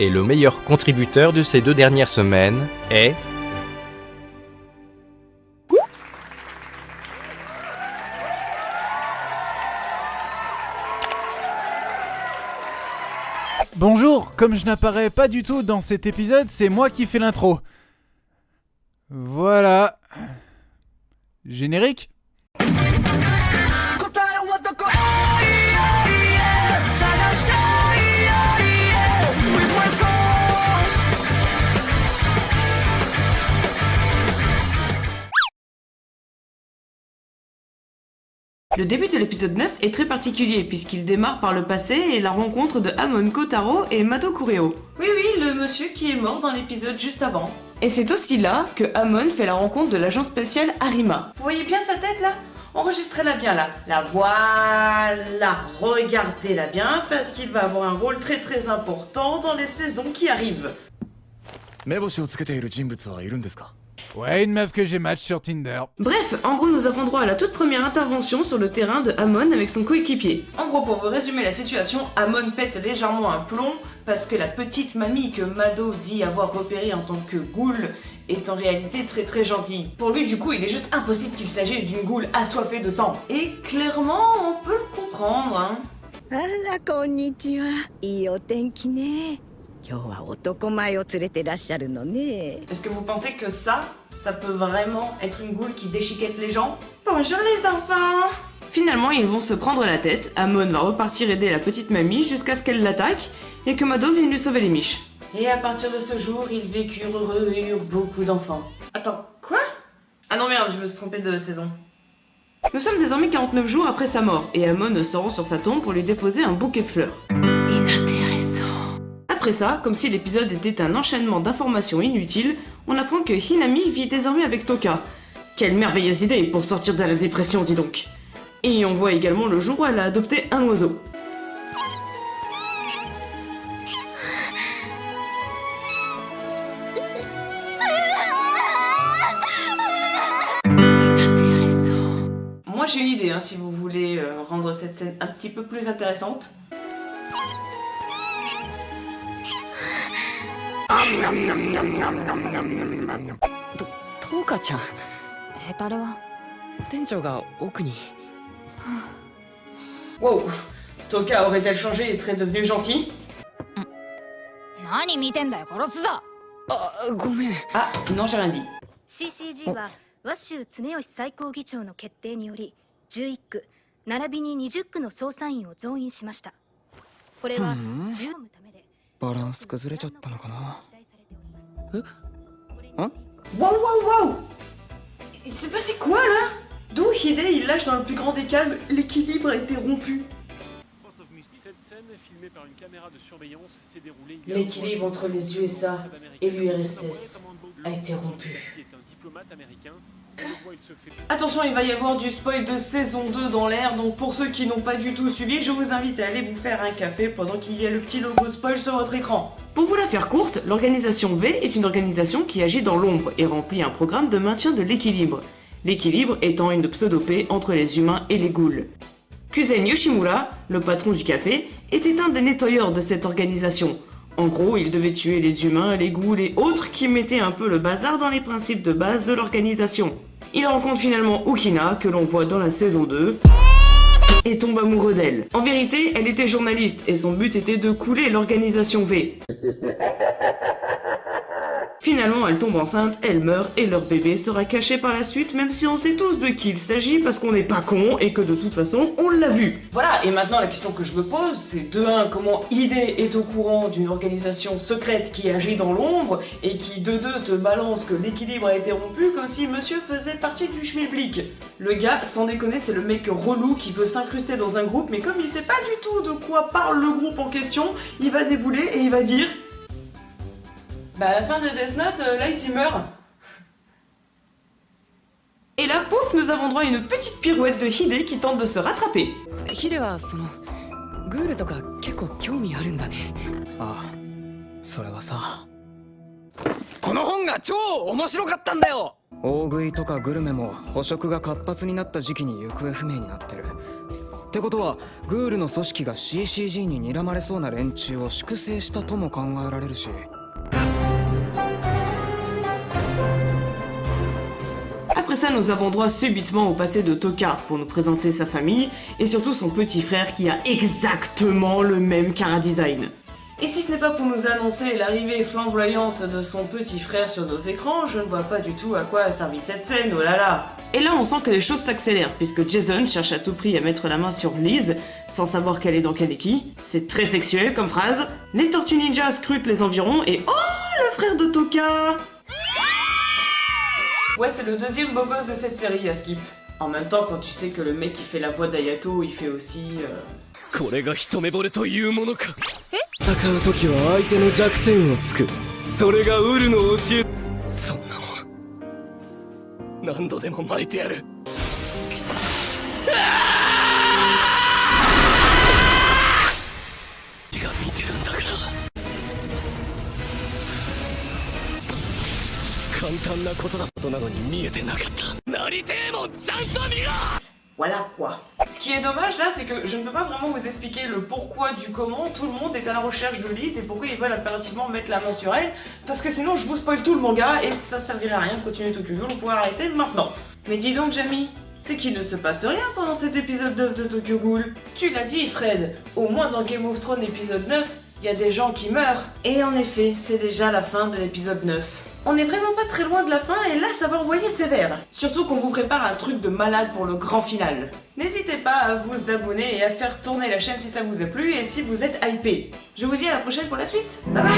Et le meilleur contributeur de ces 2 dernières semaines est... Bonjour, comme je n'apparais pas du tout dans cet épisode, c'est moi qui fais l'intro. Voilà. Générique ? Le début de l'épisode 9 est très particulier puisqu'il démarre par le passé et la rencontre de Amon Kotaro et Mado Kureo. Oui, le monsieur qui est mort dans l'épisode juste avant. Et c'est aussi là que Amon fait la rencontre de l'agent spécial Arima. Vous voyez bien sa tête là ? Enregistrez-la bien là. La voilà. Regardez-la bien parce qu'il va avoir un rôle très très important dans les saisons qui arrivent. Ouais, une meuf que j'ai match sur Tinder. Bref, en gros, nous avons droit à la toute première intervention sur le terrain de Amon avec son coéquipier. En gros, pour vous résumer la situation, Amon pète légèrement un plomb parce que la petite mamie que Mado dit avoir repérée en tant que ghoul est en réalité très très gentille. Pour lui, du coup, il est juste impossible qu'il s'agisse d'une ghoul assoiffée de sang. Et clairement, on peut le comprendre, hein. Ah, konnichiwa. Ii o tenki ne. Est-ce que vous pensez que ça peut vraiment être une ghoul qui déchiquette les gens ? Bonjour les enfants ! Finalement, ils vont se prendre la tête, Amon va repartir aider la petite mamie jusqu'à ce qu'elle l'attaque et que Mado vienne lui sauver les miches. Et à partir de ce jour, ils vécurent heureux et eurent beaucoup d'enfants. Attends, quoi ? Ah non merde, je me suis trompée de saison. Nous sommes désormais 49 jours après sa mort et Amon se rend sur sa tombe pour lui déposer un bouquet de fleurs. Inintéressant. Après ça, comme si l'épisode était un enchaînement d'informations inutiles, on apprend que Hinami vit désormais avec Toka. Quelle merveilleuse idée pour sortir de la dépression, dis donc. Et on voit également le jour où elle a adopté un oiseau. Inintéressant. Moi j'ai une idée, si vous voulez rendre cette scène un petit peu plus intéressante. トウカちゃん。ヘタレは店長が奥に。Wow, Toka aurait-elle changé et serait devenue gentille ? 何見てんだよ、殺すぞ。あ、ごめん。 Ah, non j'ai rien dit. CCG は和州常吉最高議長の決定により11区並びに20区の捜査員を増員しました。これは10のためでバランス崩れちゃったのかな。え？ん？ Wow Il s'est passé quoi là ? D'où Hide il lâche dans le plus grand des calmes, l'équilibre a été rompu. Cette scène, filmée par une caméra de surveillance, s'est déroulée. L'équilibre entre les USA et l'URSS a été rompu. Attention, il va y avoir du spoil de saison 2 dans l'air, donc pour ceux qui n'ont pas du tout suivi, je vous invite à aller vous faire un café pendant qu'il y a le petit logo spoil sur votre écran. Pour vous la faire courte, l'organisation V est une organisation qui agit dans l'ombre et remplit un programme de maintien de l'équilibre. L'équilibre étant une pseudo-paix entre les humains et les ghouls. Kuzen Yoshimura, le patron du café, était un des nettoyeurs de cette organisation. En gros, il devait tuer les humains, les ghouls et autres qui mettaient un peu le bazar dans les principes de base de l'organisation. Il rencontre finalement Ukina, que l'on voit dans la saison 2, et tombe amoureux d'elle. En vérité, elle était journaliste et son but était de couler l'organisation V. Finalement, elle tombe enceinte, elle meurt et leur bébé sera caché par la suite, même si on sait tous de qui il s'agit parce qu'on n'est pas con et que de toute façon, on l'a vu. Voilà, et maintenant la question que je me pose, c'est de 1, comment Hide est au courant d'une organisation secrète qui agit dans l'ombre et qui de 2 te balance que l'équilibre a été rompu comme si monsieur faisait partie du schmilblick. Le gars, sans déconner, c'est le mec relou qui veut s'incruster dans un groupe, mais comme il sait pas du tout de quoi parle le groupe en question, il va débouler et il va dire... Bah à la fin de Death Note, Light il meurt. Et là, pouf, nous avons droit à une petite pirouette de Hide qui tente de se rattraper. ヒデはグールとか結構興味あるんだね。ああ、それはさ。この本が超面白かったんだよ。大食いとかグルメも捕食が活発になった時期に行方不明になってる。ってことはグールの組織が CCG に睨まれそうな連中を粛清したとも考えられるし。Après ça, nous avons droit subitement au passé de Toka pour nous présenter sa famille et surtout son petit frère qui a exactement le même chara-design. Et si ce n'est pas pour nous annoncer l'arrivée flamboyante de son petit frère sur nos écrans, je ne vois pas du tout à quoi a servi cette scène, oh là là. Et là on sent que les choses s'accélèrent puisque Jason cherche à tout prix à mettre la main sur Liz sans savoir qu'elle est dans Kaneki. C'est très sexuel comme phrase. Les Tortues Ninja scrutent les environs et oh, le frère de Toka! Ouais, c'est le deuxième beau gosse de cette série à skip. En même temps, quand tu sais que le mec qui fait la voix d'Ayato, il fait aussi... これが一目惚れというものか。戦う時は相手の弱点をつく。それがウルの教え。そんなもん何度でも巻いてやる。が見てるんだから。簡単なことだったなのに見えてなかった。なりてえもんちゃんと見ろ。 Voilà quoi. Ce qui est dommage là, c'est que je ne peux pas vraiment vous expliquer le pourquoi du comment tout le monde est à la recherche de Liz et pourquoi ils veulent impérativement mettre la main sur elle, parce que sinon je vous spoil tout le manga et ça servirait à rien de continuer Tokyo Ghoul, vous pouvez arrêter maintenant. Mais dis donc Jamie, c'est qu'il ne se passe rien pendant cet épisode 9 de Tokyo Ghoul. Tu l'as dit Fred, au moins dans Game of Thrones épisode 9, il y a des gens qui meurent. Et en effet, c'est déjà la fin de l'épisode 9. On est vraiment pas très loin de la fin et là ça va envoyer sévère. Surtout qu'on vous prépare un truc de malade pour le grand final. N'hésitez pas à vous abonner et à faire tourner la chaîne si ça vous a plu et si vous êtes hypé. Je vous dis à la prochaine pour la suite. Bye bye.